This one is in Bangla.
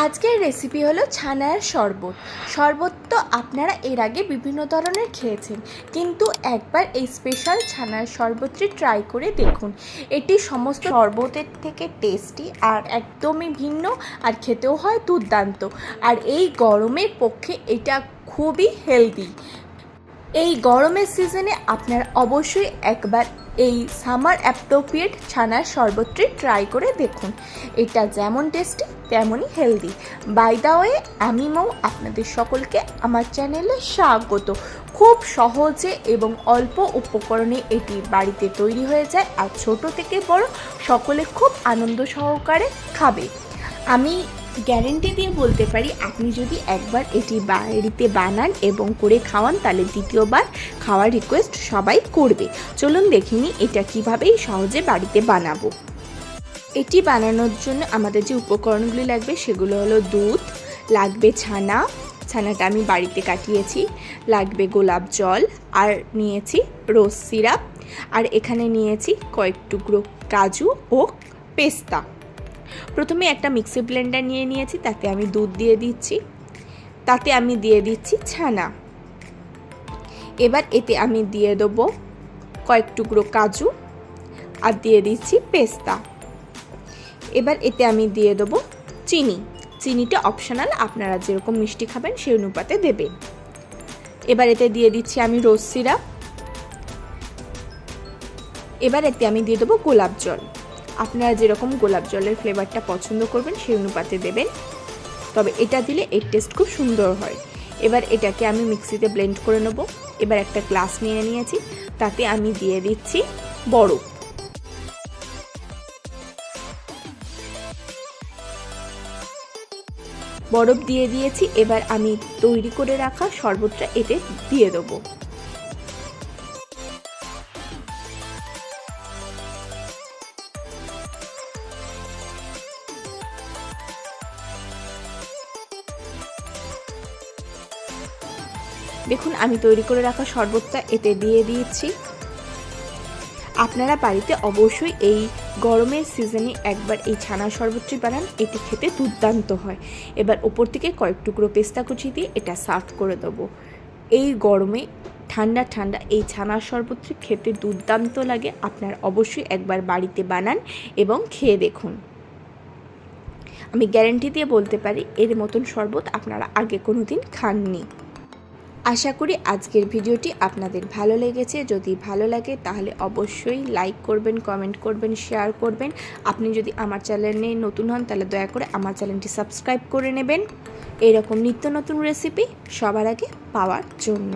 আজকের রেসিপি হলো ছানার শরবত। শরবত তো আপনারা এর আগে বিভিন্ন ধরনের খেয়েছেন, কিন্তু একবার এই স্পেশাল ছানার শরবতটি ট্রাই করে দেখুন। এটি সমস্ত শরবতের থেকে টেস্টি আর একদমই ভিন্ন, আর খেতেও হয় দুর্দান্ত। আর এই গরমের পক্ষে এটা খুবই হেলদি। এই গরমের সিজনে আপনারা অবশ্যই একবার এই সামার অ্যাপ্রোপ্রিয়েট ছানার শরবতটি ট্রাই করে দেখুন। এটা যেমন টেস্টি তেমনই হেলদি। বাই দ্য ওয়ে, আমি মৌ আপনাদের সকলকে আমার চ্যানেলে স্বাগত। খুব সহজে এবং অল্প উপকরণে এটি বাড়িতে তৈরি হয়ে যায়, আর ছোট থেকে বড় সকলে খুব আনন্দ সহকারে খাবে। আমি গ্যারেন্টি দিয়ে বলতে পারি, আপনি যদি একবার এটি বাড়িতে বানান এবং করে খাওয়ান, তাহলে দ্বিতীয়বার খাওয়ার রিকোয়েস্ট সবাই করবে। চলুন দেখে নিই এটা কীভাবে সহজে বাড়িতে বানাবো। এটি বানানোর জন্য আমাদের যে উপকরণগুলি লাগবে সেগুলো হলো দুধ, লাগবে ছানাটা আমি বাড়িতে কাটিয়েছি, লাগবে গোলাপ জল, আর নিয়েছি রোজ সিরাপ, আর এখানে নিয়েছি কয়েক টুকরো কাজু ও পেস্তা। প্রথমে একটা মিক্সি ব্লেন্ডার নিয়ে নিয়েছি, তাতে আমি দুধ দিয়ে দিচ্ছি, তাতে আমি দিয়ে দিচ্ছি ছানা। এবার এতে আমি দিয়ে দেবো কয়েক টুকরো কাজু, আর দিয়ে দিচ্ছি পেস্তা। এবার এতে আমি দিয়ে দেবো চিনিটা অপশনাল, আপনারা যেরকম মিষ্টি খাবেন সেই অনুপাতে দেবেন। এবার এতে দিয়ে দিচ্ছি আমি রোজ সিরাপ। এবার এতে আমি দিয়ে দেবো গোলাপ জল। আপনারা যেরকম গোলাপ জলের ফ্লেভারটা পছন্দ করবেন সেই অনুপাতে দেবেন, তবে এটা দিলে এর টেস্ট খুব সুন্দর হয়। এবার এটাকে আমি মিক্সিতে ব্লেন্ড করে নেব। এবার একটা গ্লাস নিয়ে নিয়েছি, তাতে আমি দিয়ে দিচ্ছি বরফ দিয়ে দিয়েছি। এবার আমি তৈরি করে রাখা শরবতটা এতে দিয়ে দেবো। দেখুন, আমি তৈরি করে রাখা শরবতটা এতে দিয়ে দিয়েছি। আপনারা বাড়িতে অবশ্যই এই গরমের সিজনে একবার এই ছানার শরবতটি বানান, এটি খেতে দুর্দান্ত হয়। এবার ওপর থেকে কয়েক টুকরো পেস্তা কুচি দিয়ে এটা সার্ভ করে দেবো। এই গরমে ঠান্ডা ঠান্ডা এই ছানার শরবতটি খেতে দুর্দান্ত লাগে। আপনারা অবশ্যই একবার বাড়িতে বানান এবং খেয়ে দেখুন। আমি গ্যারেন্টি দিয়ে বলতে পারি, এর মতন শরবত আপনারা আগে কোনো দিন খাননি। আশা করি আজকের ভিডিওটি আপনাদের ভালো লেগেছে। যদি ভালো লাগে তাহলে অবশ্যই লাইক করবেন, কমেন্ট করবেন, শেয়ার করবেন। আপনি যদি আমার চ্যানেলে নতুন হন তাহলে দয়া করে আমার চ্যানেলটি সাবস্ক্রাইব করে নেবেন, এরকম নিত্য নতুন রেসিপি সবার আগে পাওয়ার জন্য।